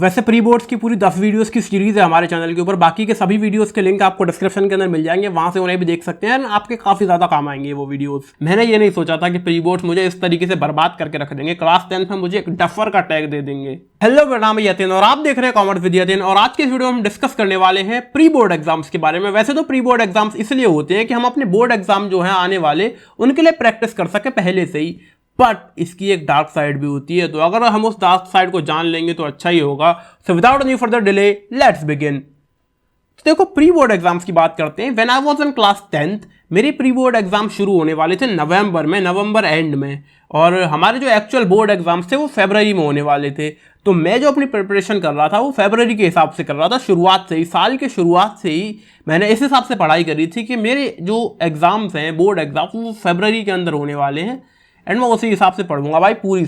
वैसे pre boards की पूरी 10 वीडियोस की सीरीज है हमारे चैनल के ऊपर। बाकी के सभी वीडियोस के लिंक आपको डिस्क्रिप्शन के अंदर मिल जाएंगे, वहां से उन्हें भी देख सकते हैं। आपके काफी ज्यादा काम आएंगे वो वीडियोस। मैंने ये नहीं सोचा था कि प्री बोर्ड्स मुझे इस तरीके से बर्बाद करके रख देंगे, क्लास 10th में मुझे एक डफर का टैग दे देंगे। हेलो, मेरा नाम है यतिन और आप देख रहे हैं कॉमर्स विद यतिन। और आज के इस वीडियो में हम डिस्कस करने वाले हैं प्री बोर्ड एग्जाम्स के बारे में। वैसे तो प्री बोर्ड एग्जाम्स इसलिए होते हैं कि हम अपने बोर्ड एग्जाम जो है आने वाले उनके लिए प्रैक्टिस कर सके पहले से ही, बट इसकी एक डार्क साइड भी होती है। तो अगर हम उस डार्क साइड को जान लेंगे तो अच्छा ही होगा। So without any further delay let's begin. तो देखो, प्री बोर्ड एग्जाम्स की बात करते हैं। When I was in class 10th मेरे प्री बोर्ड एग्जाम शुरू होने वाले थे नवंबर एंड में, और हमारे जो एक्चुअल बोर्ड एग्जाम्स थे वो फरवरी में होने वाले थे। तो मैं जो अपनी प्रिपरेशन कर रहा था वो फरवरी के हिसाब से कर रहा था। शुरुआत से ही, साल के शुरुआत से ही मैंने इस हिसाब से पढ़ाई करी थी कि मेरे जो एग्जाम्स हैं बोर्ड एग्जाम वो फरवरी के अंदर होने वाले हैं, एंड मैं उसी हिसाब से पढ़ूंगा भाई। पूरी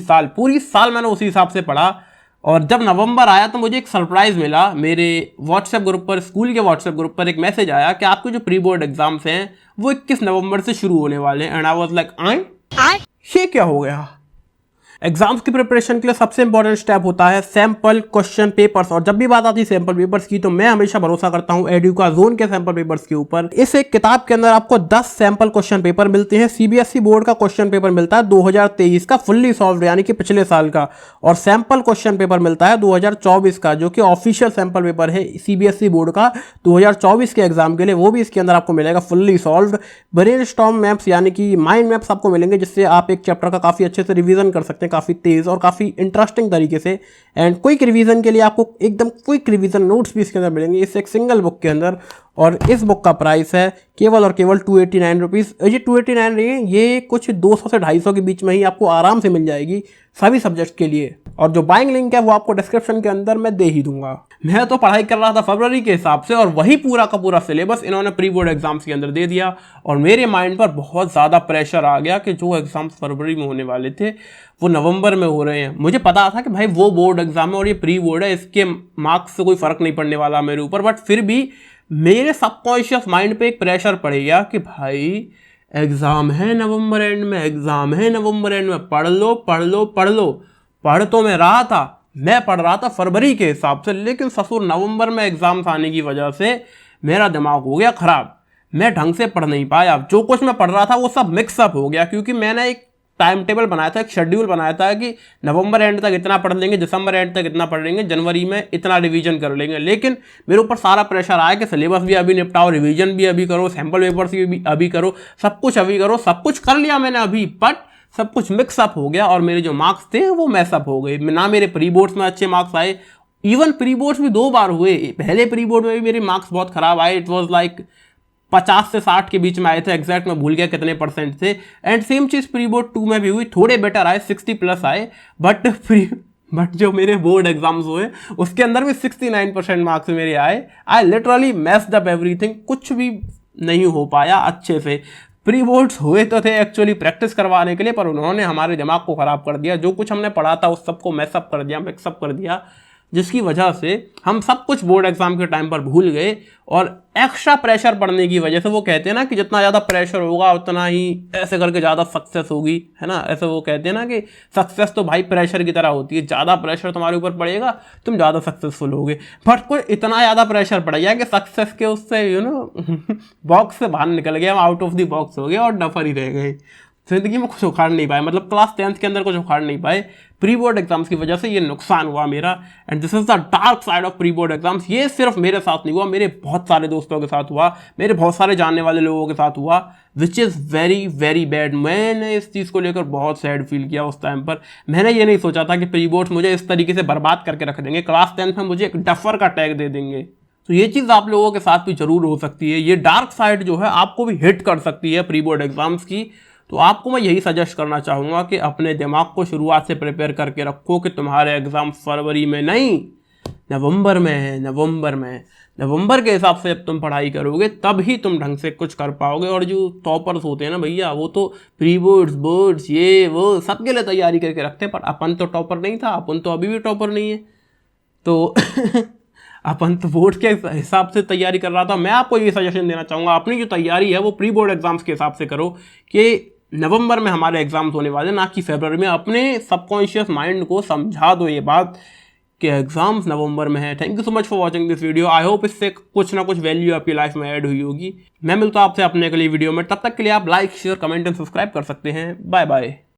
साल मैंने उसी हिसाब से पढ़ा। और जब नवंबर आया तो मुझे एक सरप्राइज मिला। मेरे व्हाट्सएप ग्रुप पर, स्कूल के व्हाट्सएप ग्रुप पर एक मैसेज आया कि आपके जो प्री बोर्ड एग्जाम्स हैं वो 21 नवंबर से शुरू होने वाले हैं। एंड आई वाज लाइक, ये क्या हो गया। एग्जाम्स की प्रिपरेशन के लिए सबसे इंपॉर्टेंट स्टेप होता है सैंपल क्वेश्चन पेपर्स। और जब भी बात आती है सैंपल पेपर्स की तो मैं हमेशा भरोसा करता हूं एडुकाज़ोन के सैंपल पेपर्स के ऊपर। इस एक किताब के अंदर आपको 10 सैंपल क्वेश्चन पेपर मिलते हैं। सीबीएसई बोर्ड का क्वेश्चन पेपर मिलता है 2023 का फुल्ली सॉल्व्ड, यानी कि पिछले साल का। और सैंपल क्वेश्चन पेपर मिलता है 2024 का, जो कि ऑफिशियल सैंपल पेपर है सीबीएसई बोर्ड का 2024 के एग्जाम के लिए। वो भी इसके अंदर आपको मिलेगा फुल्ली सॉल्व्ड। ब्रेनस्टॉर्म मैप्स यानी कि माइंड मैप्स आपको मिलेंगे, जिससे आप एक चैप्टर का काफी अच्छे से रिवीजन कर सकते हैं, काफी तेज और काफी इंटरेस्टिंग तरीके से। एंड क्विक रिवीजन के लिए आपको एकदम क्विक रिवीजन नोट्स भी इसके अंदर मिलेंगे, इस एक सिंगल बुक के अंदर। और इस बुक का प्राइस है केवल और केवल 289 रुपीज़। ये 289 नहीं है, ये कुछ 200 से 250 के बीच में ही आपको आराम से मिल जाएगी सभी सब्जेक्ट के लिए। और जो बाइंग लिंक है वो आपको डिस्क्रिप्शन के अंदर मैं दे ही दूंगा। मैं तो पढ़ाई कर रहा था फरवरी के हिसाब से, और वही पूरा का पूरा सिलेबस इन्होंने प्री बोर्ड एग्जाम्स के अंदर दे दिया। और मेरे माइंड पर बहुत ज़्यादा प्रेशर आ गया कि जो एग्जाम्स फरवरी में होने वाले थे वो नवंबर में हो रहे हैं। मुझे पता था कि भाई वो बोर्ड एग्जाम है और ये प्री बोर्ड है, इसके मार्क्स से कोई फर्क नहीं पड़ने वाला मेरे ऊपर। बट फिर भी मेरे सबकॉन्शियस माइंड पे एक प्रेशर पड़ेगा कि भाई एग्जाम है नवंबर एंड में, एग्जाम है नवंबर एंड में, पढ़ लो पढ़ लो पढ़ लो। पढ़ तो मैं रहा था, मैं पढ़ रहा था फरवरी के हिसाब से, लेकिन ससुर नवंबर में एग्जाम्स आने की वजह से मेरा दिमाग हो गया खराब। मैं ढंग से पढ़ नहीं पाया, जो कुछ मैं पढ़ रहा था वो सब मिक्सअप हो गया। क्योंकि मैंने एक टाइम टेबल बनाया था, एक शेड्यूल बनाया था कि नवंबर एंड तक इतना पढ़ लेंगे, दिसंबर एंड तक इतना पढ़ लेंगे, जनवरी में इतना रिवीजन कर लेंगे। लेकिन मेरे ऊपर सारा प्रेशर आया कि सिलेबस भी अभी निपटाओ, रिवीजन भी अभी करो, सैंपल पेपर्स भी अभी करो, सब कुछ अभी करो। सब कुछ कर लिया मैंने अभी, बट सब कुछ मिक्सअप हो गया और मेरे जो मार्क्स थे वो मैसअप हो गए। ना मेरे प्री बोर्ड्स में अच्छे मार्क्स आए, इवन प्री बोर्ड्स भी 2 बार हुए। पहले प्री बोर्ड में भी मेरे मार्क्स बहुत खराब आए। इट वॉज लाइक 50 से 60 के बीच में आए थे, एग्जैक्ट मैं भूल गया कितने परसेंट थे। And same cheese pre board 2 में भी हुई, थोड़े बेटर आए, 60+ आए। बट जो मेरे बोर्ड एग्जाम्स हुए उसके अंदर भी 69% मार्क्स मेरे आए। I literally messed up everything, कुछ भी नहीं हो पाया अच्छे से। प्री बोर्ड्स हुए तो थे एक्चुअली प्रैक्टिस करवाने के लिए, पर उन्होंने हमारे दिमाग को ख़राब कर दिया। जो कुछ हमने पढ़ा था उस सबको मैसअप कर दिया, मिक्सअप कर दिया, जिसकी वजह से हम सब कुछ बोर्ड एग्जाम के टाइम पर भूल गए। और एक्स्ट्रा प्रेशर पड़ने की वजह से, वो कहते हैं ना कि जितना ज़्यादा प्रेशर होगा उतना ही ऐसे करके ज़्यादा सक्सेस होगी, है ना। ऐसे वो कहते हैं ना कि सक्सेस तो भाई प्रेशर की तरह होती है, ज़्यादा प्रेशर तुम्हारे ऊपर पड़ेगा तुम ज़्यादा सक्सेसफुल होगे। बट कोई इतना ज़्यादा प्रेशर पड़ गया कि सक्सेस के उससे बॉक्स से बाहर निकल गया, हम आउट ऑफ द बॉक्स हो गए और डफर ही रह गए। जिंदगी में कुछ उखाड़ नहीं पाए, मतलब क्लास 10th के अंदर कुछ उखाड़ नहीं पाए। प्री बोर्ड एग्जाम्स की वजह से ये नुकसान हुआ मेरा। And this is the dark side of pre board exams. ये सिर्फ मेरे साथ नहीं हुआ, मेरे बहुत सारे दोस्तों के साथ हुआ, मेरे बहुत सारे जानने वाले लोगों के साथ हुआ, which is very very bad. मैंने इस चीज़ को लेकर बहुत सैड फील किया उस टाइम पर। मैंने ये नहीं सोचा था कि प्री बोर्ड्स मुझे इस तरीके से बर्बाद करके रख देंगे, क्लास 10th में मुझे एक डफर का टैग दे देंगे। तो ये चीज़ आप लोगों के साथ भी जरूर हो सकती है। ये डार्क साइड जो है आपको भी हिट कर सकती है प्री बोर्ड एग्जाम्स की। तो आपको मैं यही सजेस्ट करना चाहूँगा कि अपने दिमाग को शुरुआत से प्रिपेयर करके रखो कि तुम्हारे एग्ज़ाम फरवरी में नहीं, नवंबर में है। नवंबर के हिसाब से जब तुम पढ़ाई करोगे तब ही तुम ढंग से कुछ कर पाओगे। और जो टॉपर्स होते हैं ना भैया, वो तो प्री बोर्ड्स ये वो सबके लिए तैयारी करके रखते हैं, पर अपन तो टॉपर नहीं था, अपन तो अभी भी टॉपर नहीं है। तो अपन तो बोर्ड के हिसाब से तैयारी कर रहा था। मैं आपको ये सजेशन देना चाहूँगा, अपनी जो तैयारी है वो प्री बोर्ड एग्जाम्स के हिसाब से करो कि नवंबर में हमारे एग्जाम्स होने वाले, ना कि फरवरी में। अपने सबकॉन्शियस माइंड को समझा दो ये बात के एग्जाम्स नवंबर में है। Thank you so much for watching this video. I hope इससे कुछ ना कुछ वैल्यू आपकी लाइफ में ऐड हुई होगी। मैं मिलता हूं आपसे अपने अगली वीडियो में, तब तक के लिए आप like share comment and subscribe कर सकते हैं। Bye bye.